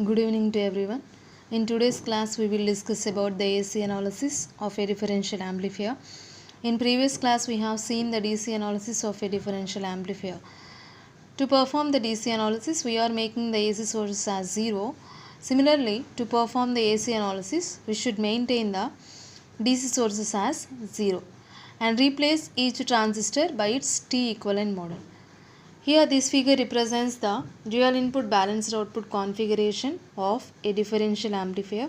Good evening to everyone. In today's class, we will discuss about the AC analysis of a differential amplifier. In previous class, we have seen the DC analysis of a differential amplifier. To perform the DC analysis, we are making the AC sources as 0. Similarly, to perform the AC analysis, we should maintain the DC sources as 0 and replace each transistor by its T equivalent model. Here this figure represents the dual input balanced output configuration of a differential amplifier.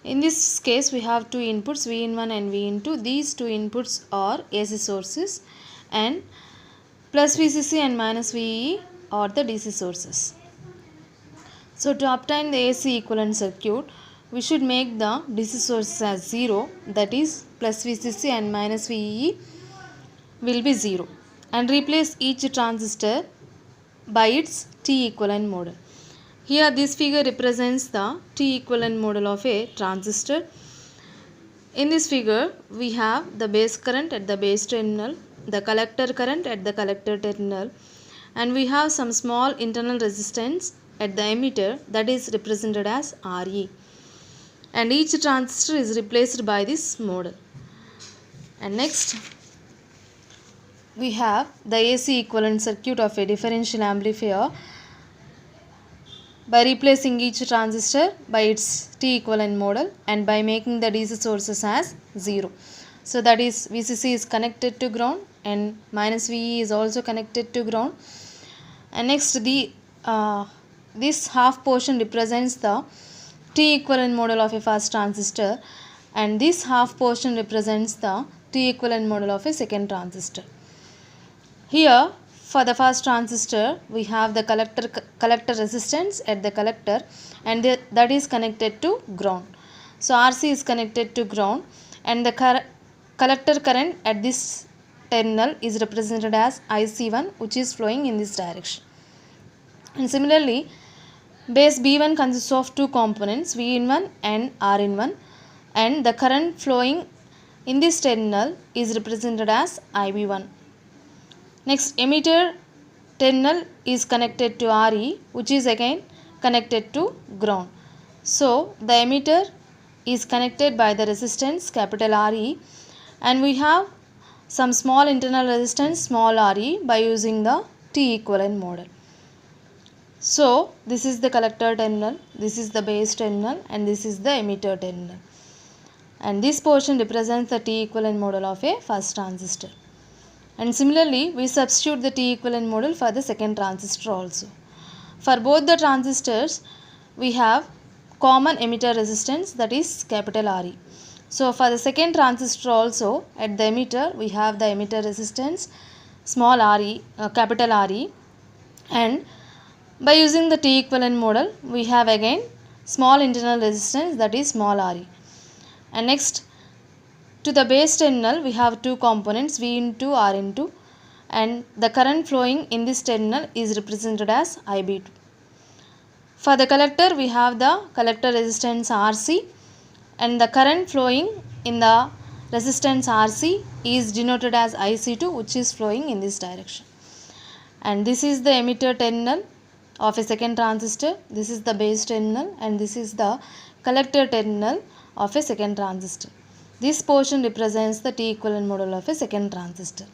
In this case we have two inputs V1 and V2. These two inputs are AC sources and plus VCC and minus VEE are the DC sources. So to obtain the AC equivalent circuit, we should make the DC sources as 0, that is plus VCC and minus VEE will be 0, and replace each transistor by its T equivalent model. Here this figure represents the T equivalent model of a transistor. In this figure we have the base current at the base terminal, the collector current at the collector terminal, and we have some small internal resistance at the emitter that is represented as RE, and each transistor is replaced by this model. And next we have the AC equivalent circuit of a differential amplifier by replacing each transistor by its T equivalent model and by making the DC sources as 0. So that is VCC is connected to ground and minus VE is also connected to ground. And next this half portion represents the T equivalent model of a first transistor, and this half portion represents the T equivalent model of a second transistor. Here for the first transistor we have the collector resistance at the collector, and that is connected to ground. So RC is connected to ground, and the collector current at this terminal is represented as IC1, which is flowing in this direction. And similarly, base B1 consists of two components, V1 and R1, and the current flowing in this terminal is represented as IB1. Next, emitter terminal is connected to RE, which is again connected to ground. So the emitter is connected by the resistance capital RE, and we have some small internal resistance small RE by using the T equivalent model. So this is the collector terminal, this is the base terminal, and this is the emitter terminal, and this portion represents the T equivalent model of a first transistor. And similarly we substitute the T equivalent model for the second transistor also. For both the transistors we have common emitter resistance, that is capital RE. So for the second transistor also, at the emitter we have the emitter resistance small RE, capital RE, and by using the T equivalent model we have again small internal resistance, that is small RE. And next, to the base terminal we have two components V into R into, and the current flowing in this terminal is represented as IB2. For the collector we have the collector resistance RC, and the current flowing in the resistance RC is denoted as IC2, which is flowing in this direction. And this is the emitter terminal of a second transistor, this is the base terminal, and this is the collector terminal of a second transistor. This portion represents the T equivalent model of a second transistor,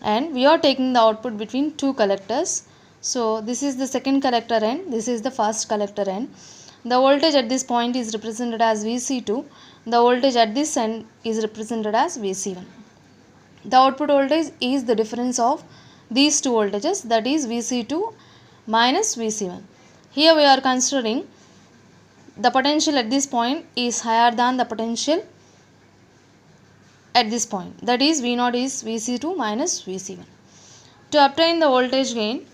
and we are taking the output between two collectors. So this is the second collector end, this is the first collector end. The voltage at this point is represented as VC2, the voltage at this end is represented as VC1. The output voltage is the difference of these two voltages, that is VC2 minus VC1. Here we are considering the potential at this point is higher than the potential at this point, that is V0 is VC2 minus VC1. To obtain the voltage gain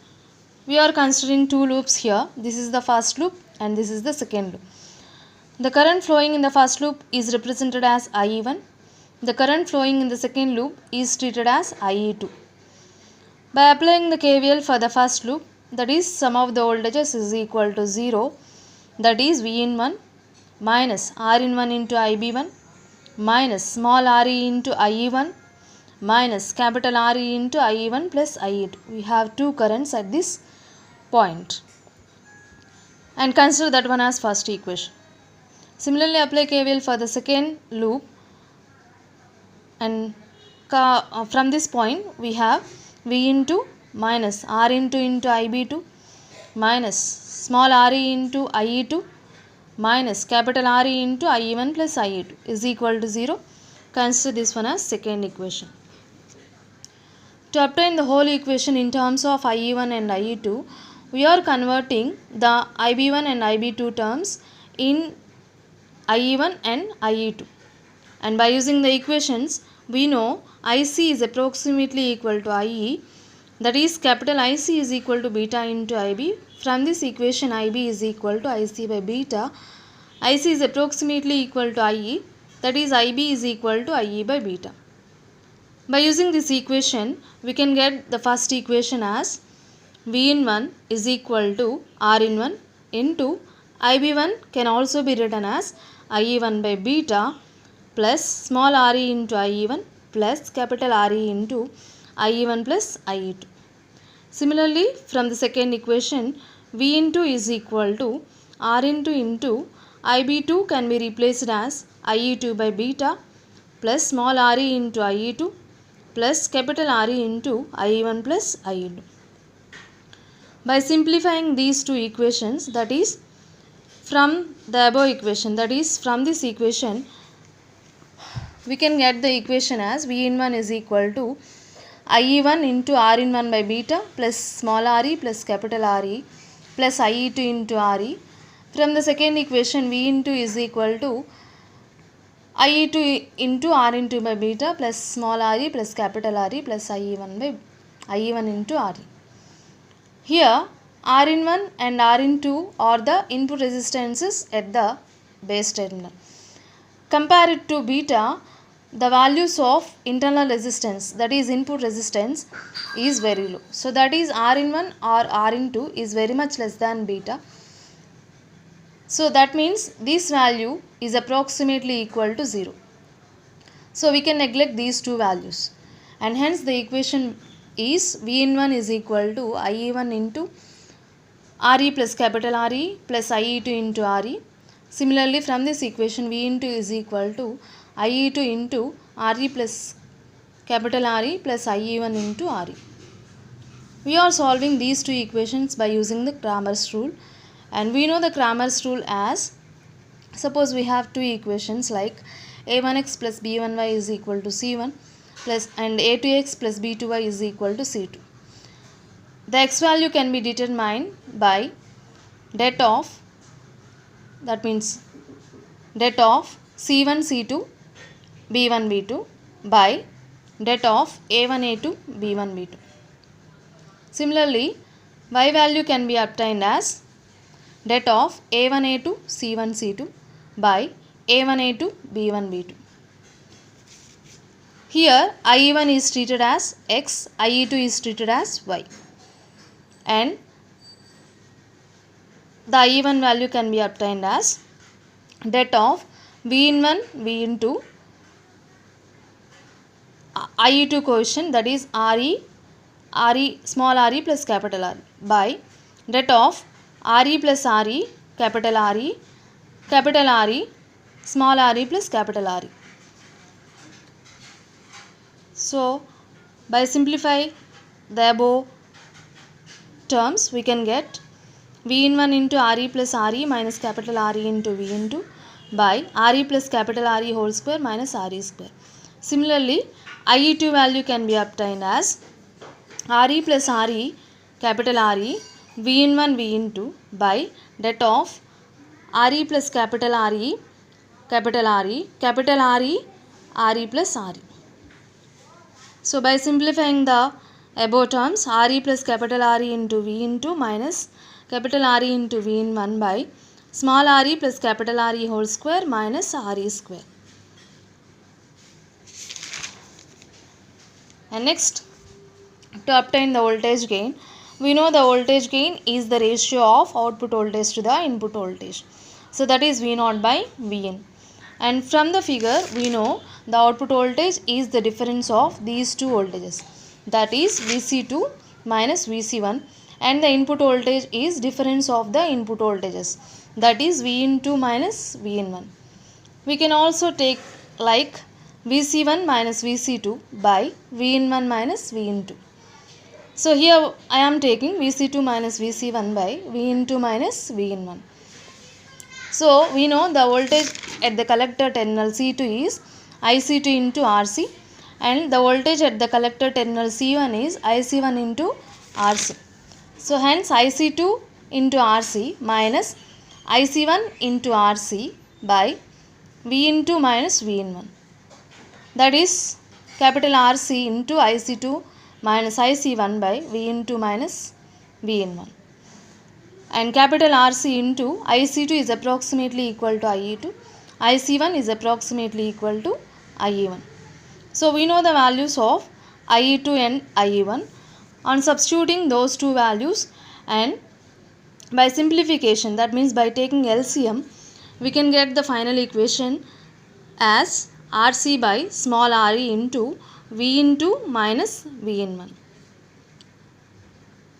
we are considering two loops here. This is the first loop and this is the second loop. The current flowing in the first loop is represented as IE1. The current flowing in the second loop is treated as IE2. By applying the KVL for the first loop, that is sum of the voltages is equal to 0, that is V in 1 minus R in 1 into IB1 minus small RE into IE1 minus capital RE into IE1 plus IE2. We have two currents at this point. and consider that one as first equation. Similarly, apply KVL for the second loop, and from this point we have V into minus R into IB2 minus small re into IE2 minus capital RE into IE1 plus IE2 is equal to 0. Consider this one as second equation. To obtain the whole equation in terms of IE1 and IE2, we are converting the IB1 and IB2 terms in IE1 and IE2. And by using the equations, we know IC is approximately equal to IE, that is capital IC is equal to beta into IB. From this equation, IB is equal to IC by beta. IC is approximately equal to IE, that is IB is equal to IE by beta. By using this equation, we can get the first equation as V in 1 is equal to R in 1 into IB1 can also be written as IE1 by beta plus small re into IE1 plus capital RE into IE1 plus IE2. Similarly, from the second equation, V into is equal to R into IB2 can be replaced as IE2 by beta plus small re into IE2 plus capital RE into IE1 plus IE2. By simplifying these two equations, that is from the above equation, that is from this equation, we can get the equation as V in 1 is equal to IE1 into R in 1 by beta plus small re plus capital RE plus IE2 into RE. From the second equation, V into is equal to IE2 into R into by beta plus small re plus capital RE plus IE1 into RE. Here R in 1 and R in 2 are the input resistances at the base terminal. Compared to beta, the values of internal resistance, that is input resistance, is very low. So that is R in 1 or R in 2 is very much less than beta. So that means this value is approximately equal to 0. So we can neglect these two values, and hence the equation is V in 1 is equal to IE1 into RE plus capital RE plus IE2 into RE. Similarly, from this equation, V into is equal to IE2 into RE plus capital RE plus IE1 into RE. We are solving these two equations by using the Cramer's rule, and we know the Cramer's rule as, suppose we have two equations like a1x plus b1y is equal to c1 plus and a2x plus b2y is equal to c2. The x value can be determined by det of, that means det of c1 c2 b1 b2 by det of a1 a2 b1 b2. Similarly, y value can be obtained as det of a1 a2 c1 c2 by a1 a2 b1 b2. Here IE1 is treated as x, IE2 is treated as y, and the IE1 value can be obtained as det of V in 1 V into IE2 coefficient, that is RE small re plus capital R by det of RE plus RE capital RE small re plus capital RE. So by simplifying the above terms, we can get V in 1 into RE plus RE minus capital RE into V into by RE plus capital RE whole square minus RE square. Similarly, IE2 value can be obtained as RE plus RE capital RE V in 1 V into by det of RE plus capital RE RE plus RE. So by simplifying the above terms, RE plus capital RE into V into minus capital RE into V in 1 by small re plus capital RE whole square minus RE square. And next, to obtain the voltage gain, we know the voltage gain is the ratio of output voltage to the input voltage. So that is V0 by Vn. And from the figure, we know the output voltage is the difference of these two voltages, that is Vc2 minus Vc1, and the input voltage is difference of the input voltages, that is V in 2 minus V in 1. We can also take like Vc1 minus Vc2 by V in 1 minus V in 2. So here I am taking Vc2 minus Vc1 by V in 2 minus V in 1. So we know the voltage at the collector terminal C2 is IC2 into RC, and the voltage at the collector terminal C1 is IC1 into RC. So hence IC2 into RC minus IC1 into RC by V into minus V in 1. That is capital RC into IC2 minus IC1 by V into minus V in 1. And capital RC into IC2 is approximately equal to IE2. IC1 is approximately equal to IE1. So we know the values of IE2 and IE1. On substituting those two values and by simplification, that means by taking LCM, we can get the final equation as RC by small re into V into minus V in 1.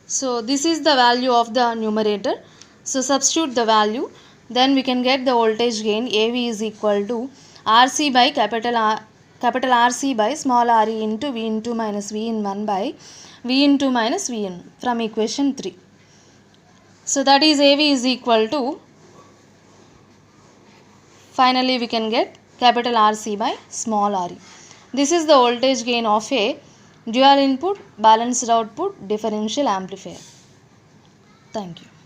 So this is the value of the numerator. So substitute the value, then we can get the voltage gain AV is equal to RC by capital RC by small re into V into minus V in 1 by V into minus V in 1 from equation 3. So that is AV is equal to, finally we can get capital RC by small re. This is the voltage gain of a dual input balanced output differential amplifier. Thank you.